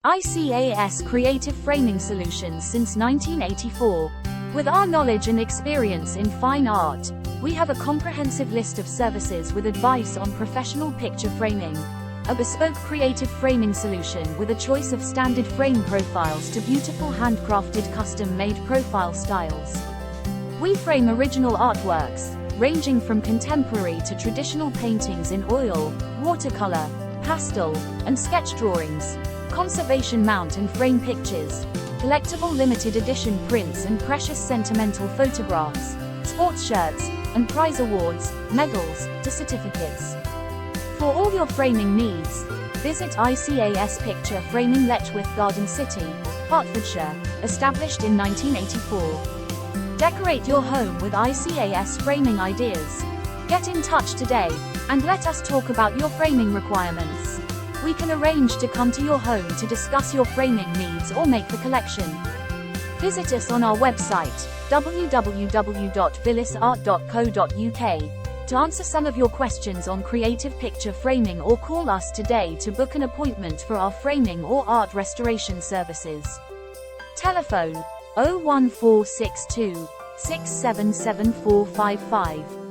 ICAS Creative Framing Solutions since 1984. With our knowledge and experience in fine art, we have a comprehensive list of services with advice on professional picture framing. A bespoke creative framing solution with a choice of standard frame profiles to beautiful handcrafted custom-made profile styles. We frame original artworks, ranging from contemporary to traditional paintings in oil, watercolor, pastel, and sketch drawings, conservation mount and frame pictures, collectible limited edition prints and precious sentimental photographs, sports shirts, and prize awards, medals, to certificates. For all your framing needs, visit ICAS Picture Framing Letchworth Garden City, Hertfordshire, established in 1984. Decorate your home with ICAS framing ideas. Get in touch today, and let us talk about your framing requirements. We can arrange to come to your home to discuss your framing needs or make the collection. Visit us on our website, www.vilasart.co.uk, to answer some of your questions on creative picture framing, or call us today to book an appointment for our framing or art restoration services. Telephone 01462 677455.